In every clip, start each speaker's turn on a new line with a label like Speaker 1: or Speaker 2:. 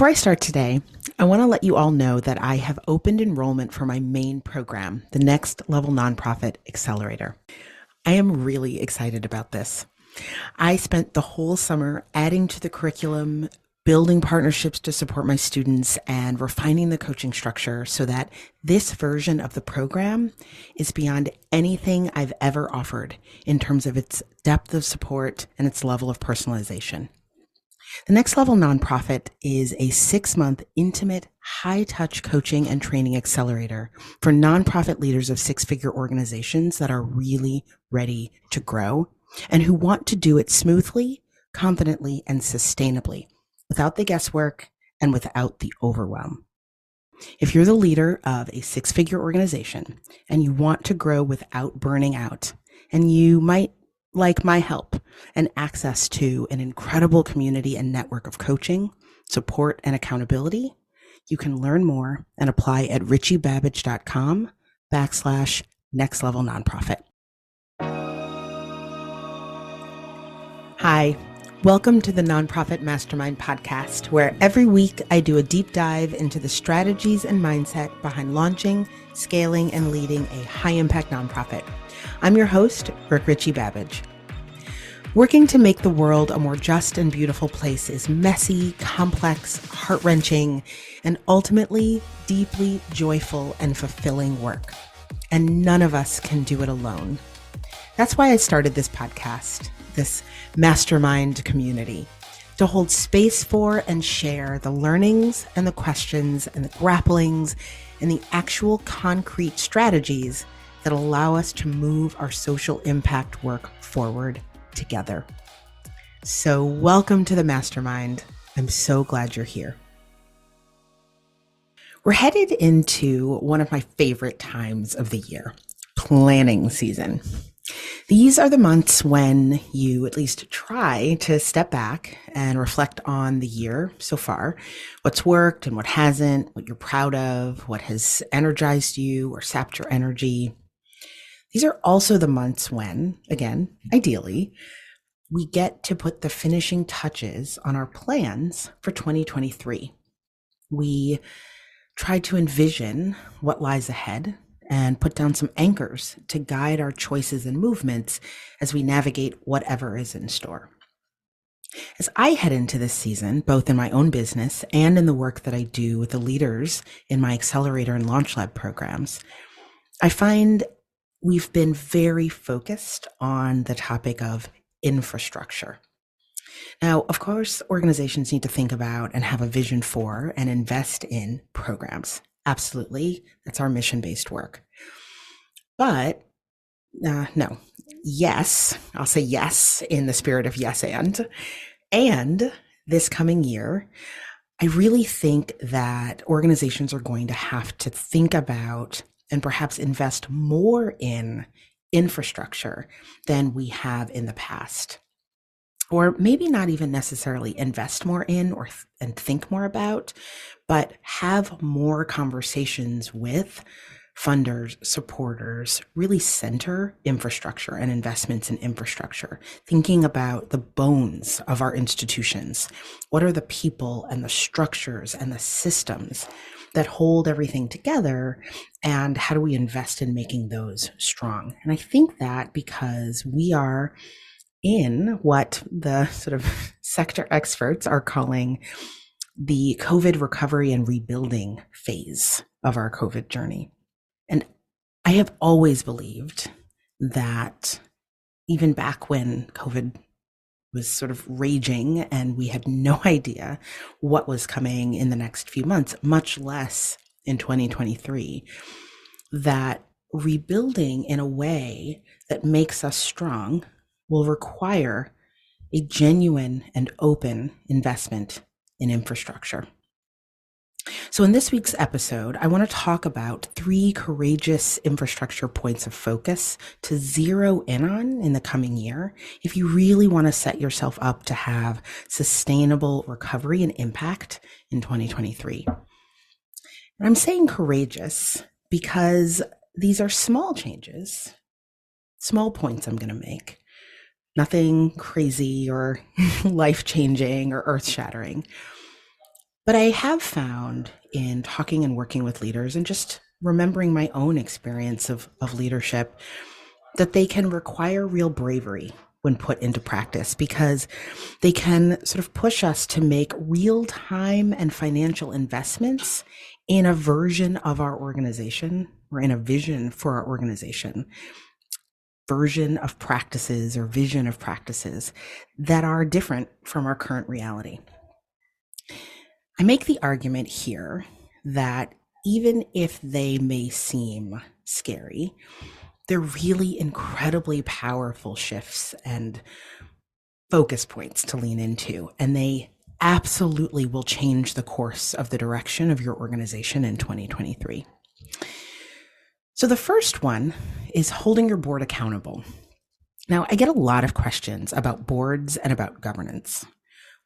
Speaker 1: Before I start today, I want to let you all know that I have opened enrollment for my main program, the Next Level Nonprofit Accelerator. I am really excited about this. I spent the whole summer adding to the curriculum, building partnerships to support my students, and refining the coaching structure so that this version of the program is beyond anything I've ever offered in terms of its depth of support and its level of personalization. The Next Level Nonprofit is a 6-month intimate, high-touch coaching and training accelerator for nonprofit leaders of six-figure organizations that are really ready to grow and who want to do it smoothly, confidently, and sustainably without the guesswork and without the overwhelm. If you're the leader of a six-figure organization and you want to grow without burning out, and you might like my help and access to an incredible community and network of coaching, support, and accountability, you can learn more and apply at richie-babbage.com/next level nonprofit. Hi, welcome to the Nonprofit Mastermind podcast, where every week I do a deep dive into the strategies and mindset behind launching, scaling, and leading a high-impact nonprofit. I'm your host, Brooke Richie-Babbage. Working to make the world a more just and beautiful place is messy, complex, heart-wrenching, and ultimately deeply joyful and fulfilling work. And none of us can do it alone. That's why I started this podcast, this mastermind community, to hold space for and share the learnings and the questions and the grapplings and the actual concrete strategies that allow us to move our social impact work forward together. So welcome to the Mastermind. I'm so glad you're here. We're headed into one of my favorite times of the year, planning season. These are the months when you at least try to step back and reflect on the year so far, what's worked and what hasn't, what you're proud of, what has energized you or sapped your energy. These are also the months when, again, ideally, we get to put the finishing touches on our plans for 2023. We try to envision what lies ahead and put down some anchors to guide our choices and movements as we navigate whatever is in store. As I head into this season, both in my own business and in the work that I do with the leaders in my Accelerator and Launch Lab programs, I find we've been very focused on the topic of infrastructure. Now, of course, organizations need to think about and have a vision for and invest in programs. Absolutely. That's our mission-based work. But no, yes, I'll say yes in the spirit of yes and this coming year, I really think that organizations are going to have to think about and perhaps invest more in infrastructure than we have in the past. Or maybe not even necessarily invest more in and think more about, but have more conversations with funders, supporters, really center infrastructure and investments in infrastructure, thinking about the bones of our institutions. What are the people and the structures and the systems that hold everything together, and how do we invest in making those strong? And I think that because we are in what the sort of sector experts are calling the COVID recovery and rebuilding phase of our COVID journey. And I have always believed that even back when COVID was sort of raging and we had no idea what was coming in the next few months, much less in 2023, that rebuilding in a way that makes us strong will require a genuine and open investment in infrastructure. So in this week's episode, I want to talk about 3 courageous infrastructure points of focus to zero in on in the coming year if you really want to set yourself up to have sustainable recovery and impact in 2023. And I'm saying courageous because these are small changes, small points I'm going to make. Nothing crazy or life-changing or earth-shattering. But I have found in talking and working with leaders and just remembering my own experience of leadership that they can require real bravery when put into practice because they can sort of push us to make real time and financial investments in a version of our organization or in a vision for our organization, version of practices or vision of practices that are different from our current reality. I make the argument here that even if they may seem scary, they're really incredibly powerful shifts and focus points to lean into, and they absolutely will change the course of the direction of your organization in 2023. So the first one is holding your board accountable. Now, I get a lot of questions about boards and about governance.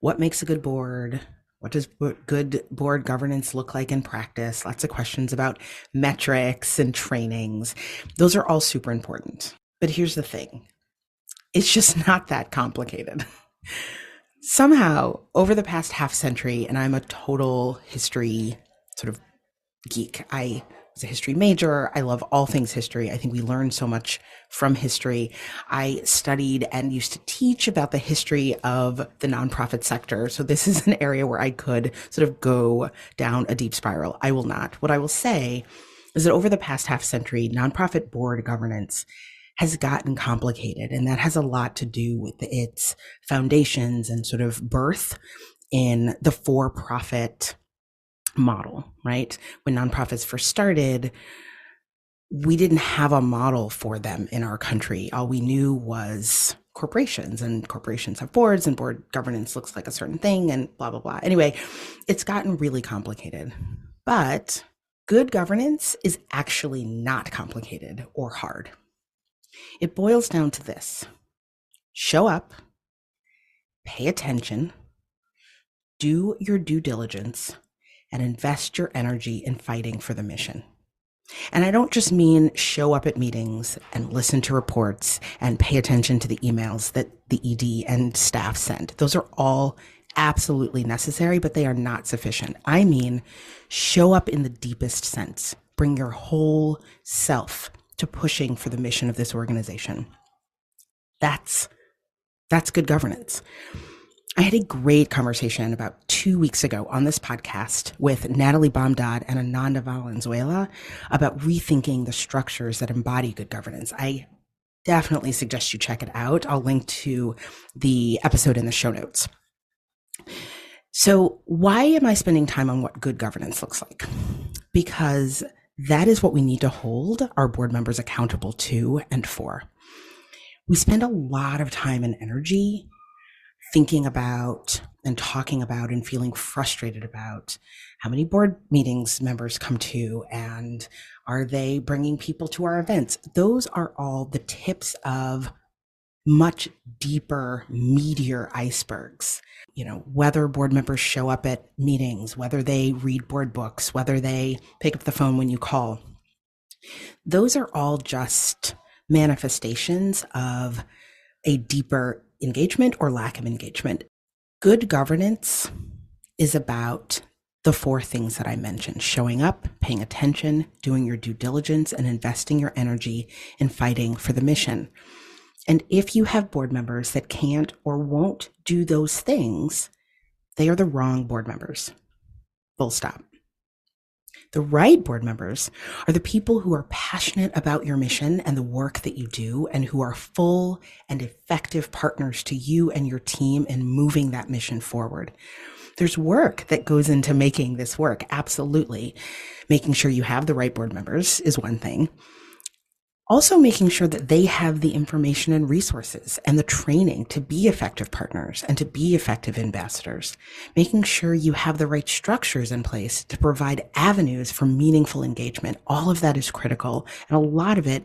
Speaker 1: What makes a good board? What does good board governance look like in practice? Lots of questions about metrics and trainings. Those are all super important. But here's the thing. It's just not that complicated. Somehow, over the past half century, and I'm a total history sort of geek. I was a history major. I love all things history. I think we learn so much from history. I studied and used to teach about the history of the nonprofit sector. So this is an area where I could sort of go down a deep spiral. I will not. What I will say is that over the past half century, nonprofit board governance has gotten complicated, and that has a lot to do with its foundations and sort of birth in the for-profit model, right? When nonprofits first started, we didn't have a model for them in our country. All we knew was corporations, and corporations have boards, and board governance looks like a certain thing, and blah, blah, blah. Anyway, it's gotten really complicated. But good governance is actually not complicated or hard. It boils down to this: show up, pay attention, do your due diligence, and invest your energy in fighting for the mission. And I don't just mean show up at meetings and listen to reports and pay attention to the emails that the ED and staff send. Those are all absolutely necessary, but they are not sufficient. I mean, show up in the deepest sense. Bring your whole self to pushing for the mission of this organization. That's good governance. I had a great conversation about 2 weeks ago on this podcast with Natalie Baumdad and Ananda Valenzuela about rethinking the structures that embody good governance. I definitely suggest you check it out. I'll link to the episode in the show notes. So why am I spending time on what good governance looks like? Because that is what we need to hold our board members accountable to and for. We spend a lot of time and energy thinking about and talking about and feeling frustrated about how many board meetings members come to, and are they bringing people to our events? Those are all the tips of much deeper, meatier icebergs. You know, whether board members show up at meetings, whether they read board books, whether they pick up the phone when you call. Those are all just manifestations of a deeper engagement or lack of engagement. Good governance is about the four things that I mentioned: showing up, paying attention, doing your due diligence, and investing your energy in fighting for the mission. And if you have board members that can't or won't do those things, they are the wrong board members. Full stop. The right board members are the people who are passionate about your mission and the work that you do, and who are full and effective partners to you and your team in moving that mission forward. There's work that goes into making this work, absolutely. Making sure you have the right board members is one thing. Also making sure that they have the information and resources and the training to be effective partners and to be effective ambassadors. Making sure you have the right structures in place to provide avenues for meaningful engagement. All of that is critical. And a lot of it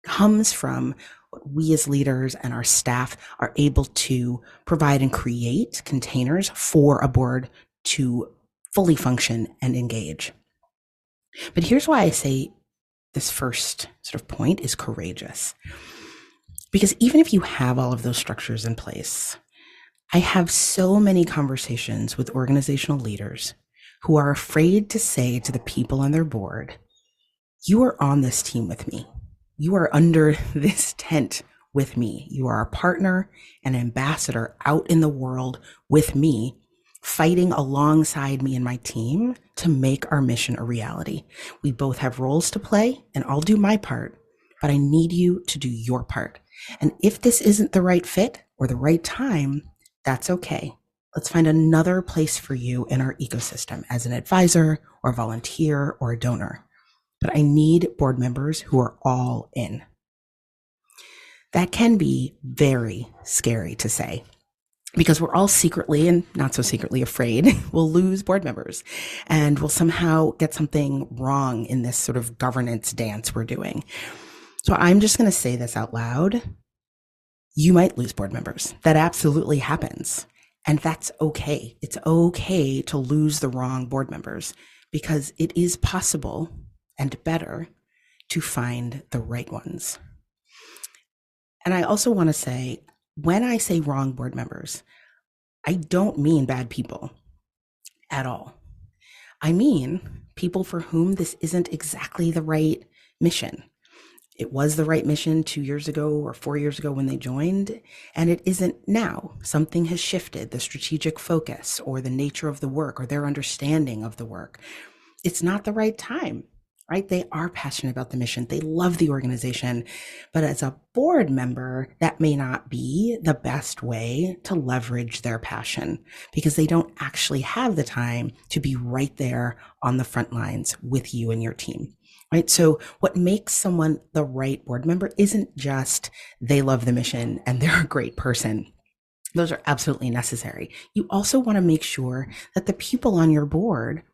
Speaker 1: comes from what we as leaders and our staff are able to provide and create containers for a board to fully function and engage. But here's why I say this first sort of point is courageous. Because even if you have all of those structures in place, I have so many conversations with organizational leaders who are afraid to say to the people on their board, you are on this team with me. You are under this tent with me. You are a partner and ambassador out in the world with me, fighting alongside me and my team to make our mission a reality. We both have roles to play, and I'll do my part, but I need you to do your part. And if this isn't the right fit or the right time, that's okay. Let's find another place for you in our ecosystem as an advisor or volunteer or a donor. But I need board members who are all in. That can be very scary to say because we're all secretly and not so secretly afraid we'll lose board members and we'll somehow get something wrong in this sort of governance dance we're doing. So I'm just going to say this out loud. You might lose board members. That absolutely happens. And that's okay. It's okay to lose the wrong board members because it is possible and better to find the right ones. And I also want to say, when I say wrong board members, I don't mean bad people at all. I mean people for whom this isn't exactly the right mission. It was the right mission 2 years ago or 4 years ago when they joined, and it isn't now. Something has shifted, the strategic focus or the nature of the work or their understanding of the work. It's not the right time, right? They are passionate about the mission. They love the organization, but as a board member, that may not be the best way to leverage their passion because they don't actually have the time to be right there on the front lines with you and your team. Right. So what makes someone the right board member isn't just they love the mission and they're a great person. Those are absolutely necessary. You also want to make sure that the people on your board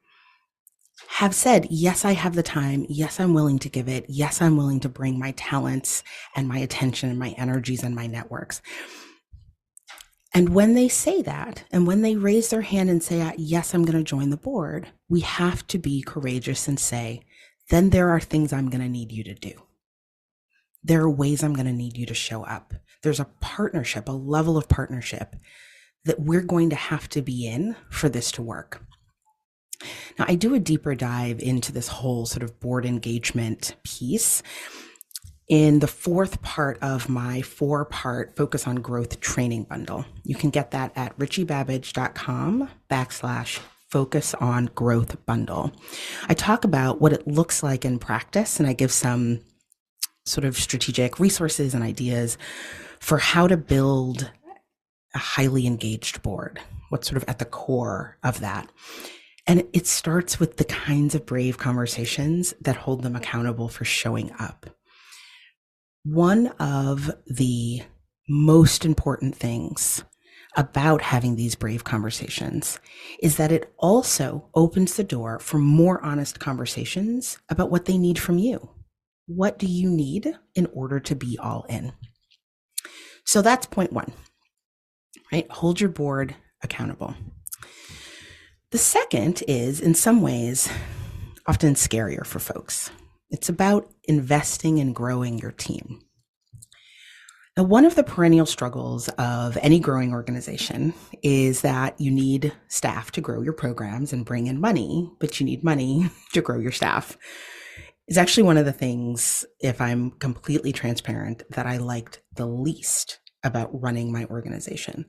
Speaker 1: have said, yes, I have the time. Yes, I'm willing to give it. Yes, I'm willing to bring my talents and my attention and my energies and my networks. And when they say that, and when they raise their hand and say, yes, I'm going to join the board, we have to be courageous and say, then there are things I'm going to need you to do. There are ways I'm going to need you to show up. There's a partnership, a level of partnership that we're going to have to be in for this to work. Now, I do a deeper dive into this whole sort of board engagement piece in the fourth part of my 4-part Focus on Growth training bundle. You can get that at richiebabbage.com/Focus on Growth bundle. I talk about what it looks like in practice, and I give some sort of strategic resources and ideas for how to build a highly engaged board, what's sort of at the core of that. And it starts with the kinds of brave conversations that hold them accountable for showing up. One of the most important things about having these brave conversations is that it also opens the door for more honest conversations about what they need from you. What do you need in order to be all in? So that's point 1, right? Hold your board accountable. The second is, in some ways, often scarier for folks. It's about investing and growing your team. Now, one of the perennial struggles of any growing organization is that you need staff to grow your programs and bring in money, but you need money to grow your staff. It's actually one of the things, if I'm completely transparent, that I liked the least about running my organization.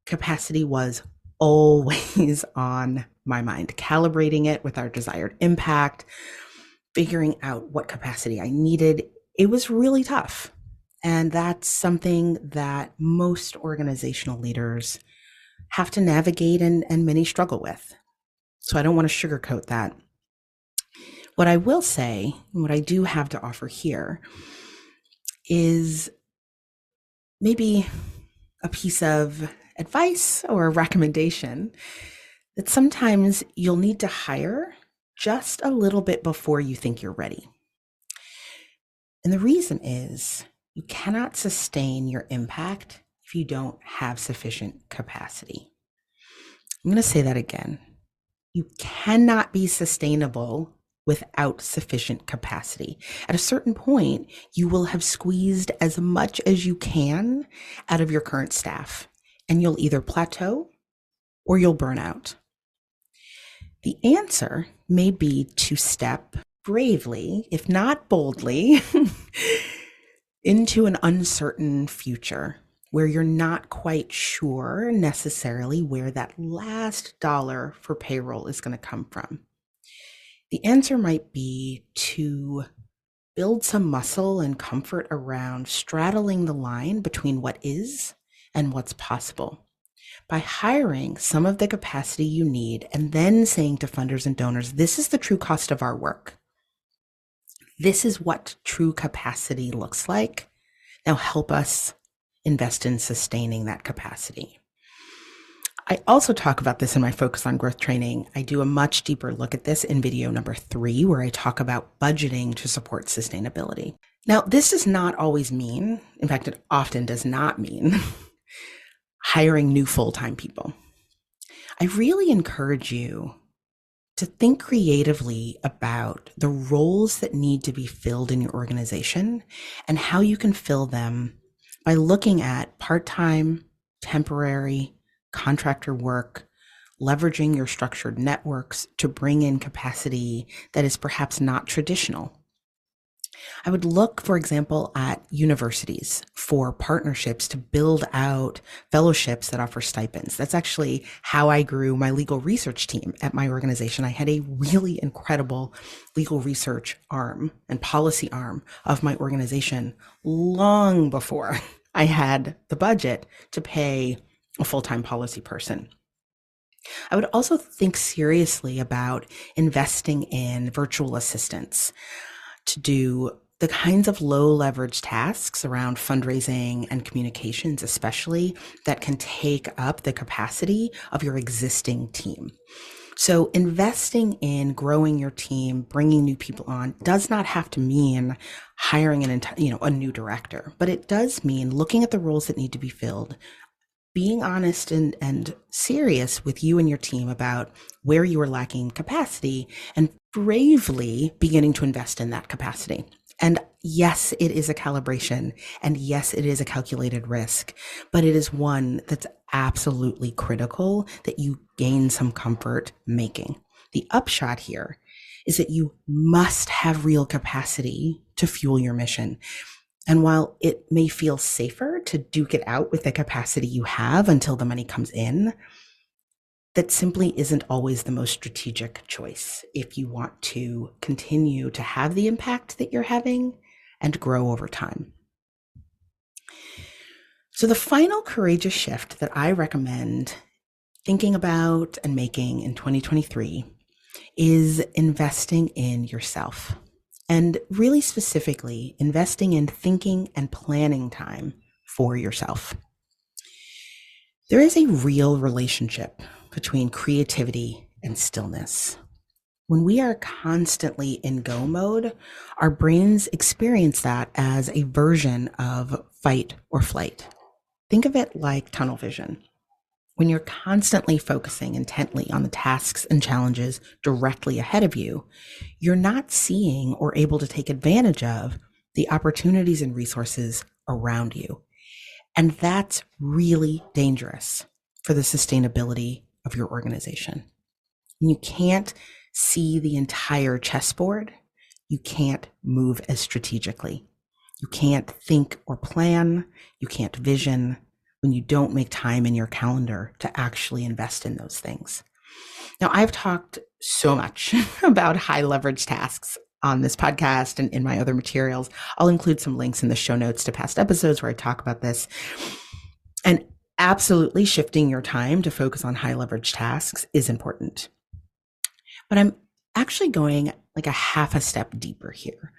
Speaker 1: Capacity was always on my mind, calibrating it with our desired impact, figuring out what capacity I needed. It was really tough. And that's something that most organizational leaders have to navigate and many struggle with. So I don't want to sugarcoat that. What I will say, and what I do have to offer here, is maybe a piece of advice or a recommendation that sometimes you'll need to hire just a little bit before you think you're ready. And the reason is you cannot sustain your impact if you don't have sufficient capacity. I'm going to say that again. You cannot be sustainable without sufficient capacity. At a certain point, you will have squeezed as much as you can out of your current staff. and you'll either plateau or you'll burn out. The answer may be to step bravely, if not boldly, into an uncertain future where you're not quite sure necessarily where that last dollar for payroll is going to come from. The answer might be to build some muscle and comfort around straddling the line between what is and what's possible by hiring some of the capacity you need and then saying to funders and donors, this is the true cost of our work. This is what true capacity looks like. Now help us invest in sustaining that capacity. I also talk about this in my Focus on Growth training. I do a much deeper look at this in video number 3, where I talk about budgeting to support sustainability. Now, this does not always mean, in fact, it often does not mean hiring new full-time people. I really encourage you to think creatively about the roles that need to be filled in your organization and how you can fill them by looking at part-time, temporary, contractor work, leveraging your structured networks to bring in capacity that is perhaps not traditional. I would look, for example, at universities for partnerships to build out fellowships that offer stipends. That's actually how I grew my legal research team at my organization. I had a really incredible legal research arm and policy arm of my organization long before I had the budget to pay a full-time policy person. I would also think seriously about investing in virtual assistants to do the kinds of low leverage tasks around fundraising and communications, especially, that can take up the capacity of your existing team. So investing in growing your team, bringing new people on, does not have to mean hiring a new director, but it does mean looking at the roles that need to be filled, being honest and serious with you and your team about where you are lacking capacity, and bravely beginning to invest in that capacity. And yes, it is a calibration, and yes, it is a calculated risk, but it is one that's absolutely critical that you gain some comfort making. The upshot here is that you must have real capacity to fuel your mission. And while it may feel safer to duke it out with the capacity you have until the money comes in, that simply isn't always the most strategic choice if you want to continue to have the impact that you're having and grow over time. So the final courageous shift that I recommend thinking about and making in 2023 is investing in yourself. And really specifically, investing in thinking and planning time for yourself. There is a real relationship between creativity and stillness. When we are constantly in go mode, our brains experience that as a version of fight or flight. Think of it like tunnel vision. When you're constantly focusing intently on the tasks and challenges directly ahead of you, you're not seeing or able to take advantage of the opportunities and resources around you. And that's really dangerous for the sustainability of your organization. When you can't see the entire chessboard, you can't move as strategically. You can't think or plan. You can't vision when you don't make time in your calendar to actually invest in those things. Now, I've talked so much about high leverage tasks on this podcast and in my other materials. I'll include some links in the show notes to past episodes where I talk about this. And absolutely shifting your time to focus on high leverage tasks is important. But I'm actually going like a half a step deeper here.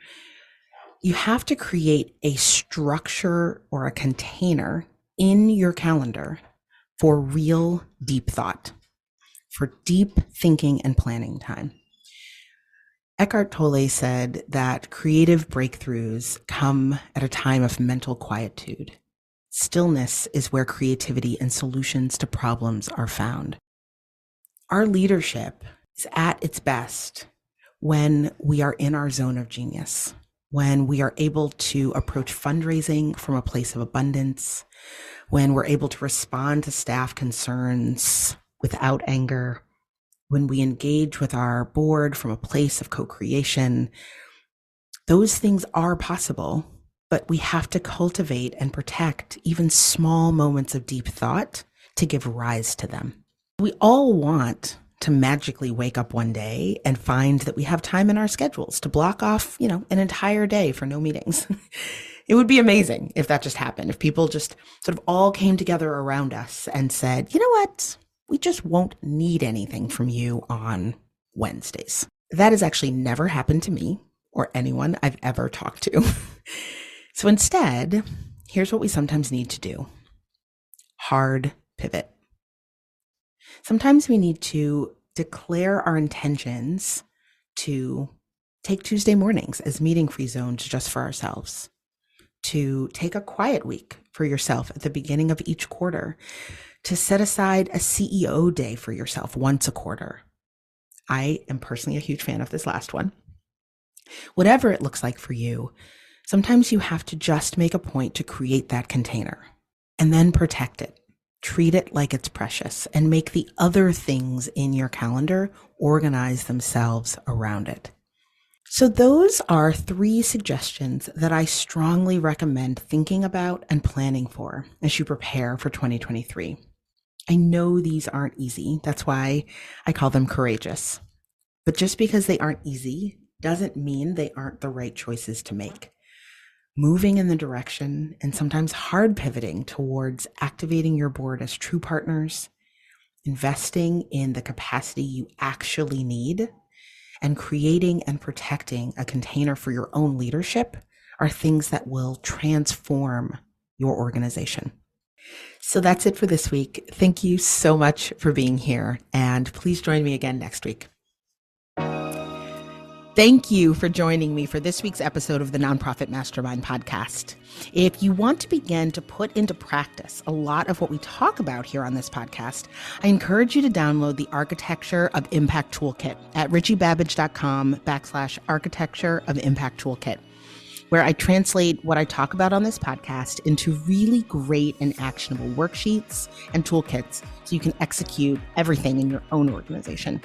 Speaker 1: You have to create a structure or a container in your calendar for real deep thought, for deep thinking and planning time. Eckhart Tolle said that creative breakthroughs come at a time of mental quietude. Stillness is where creativity and solutions to problems are found. Our leadership is at its best when we are in our zone of genius, when we are able to approach fundraising from a place of abundance, when we're able to respond to staff concerns without anger, when we engage with our board from a place of co-creation, those things are possible, but we have to cultivate and protect even small moments of deep thought to give rise to them. We all want to magically wake up one day and find that we have time in our schedules to block off, an entire day for no meetings. It would be amazing if that just happened, if people just sort of all came together around us and said, you know what, we just won't need anything from you on Wednesdays. That has actually never happened to me or anyone I've ever talked to. So instead, here's what we sometimes need to do. Hard pivot. Sometimes we need to declare our intentions to take Tuesday mornings as meeting-free zones just for ourselves, to take a quiet week for yourself at the beginning of each quarter, to set aside a CEO day for yourself once a quarter. I am personally a huge fan of this last one. Whatever it looks like for you, sometimes you have to just make a point to create that container and then protect it. Treat it like it's precious and make the other things in your calendar organize themselves around it. So those are 3 suggestions that I strongly recommend thinking about and planning for as you prepare for 2023. I know these aren't easy. That's why I call them courageous. But just because they aren't easy doesn't mean they aren't the right choices to make. Moving in the direction and sometimes hard pivoting towards activating your board as true partners, investing in the capacity you actually need, and creating and protecting a container for your own leadership are things that will transform your organization. So that's it for this week. Thank you so much for being here, and please join me again next week. Thank you for joining me for this week's episode of the Nonprofit Mastermind podcast. If you want to begin to put into practice a lot of what we talk about here on this podcast, I encourage you to download the Architecture of Impact Toolkit at Richie-Babbage.com/Architecture of Impact Toolkit, where I translate what I talk about on this podcast into really great and actionable worksheets and toolkits so you can execute everything in your own organization.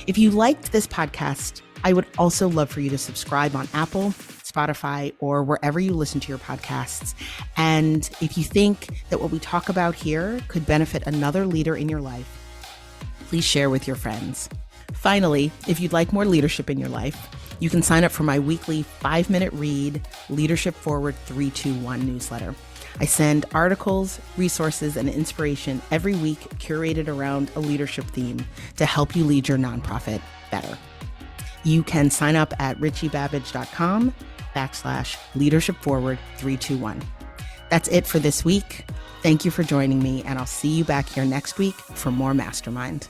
Speaker 1: If you liked this podcast, I would also love for you to subscribe on Apple, Spotify, or wherever you listen to your podcasts. And if you think that what we talk about here could benefit another leader in your life, please share with your friends. Finally, if you'd like more leadership in your life, you can sign up for my weekly 5-minute read Leadership Forward 321 newsletter. I send articles, resources, and inspiration every week curated around a leadership theme to help you lead your nonprofit better. You can sign up at richiebabbage.com/Leadership Forward 321. That's it for this week. Thank you for joining me, and I'll see you back here next week for more Mastermind.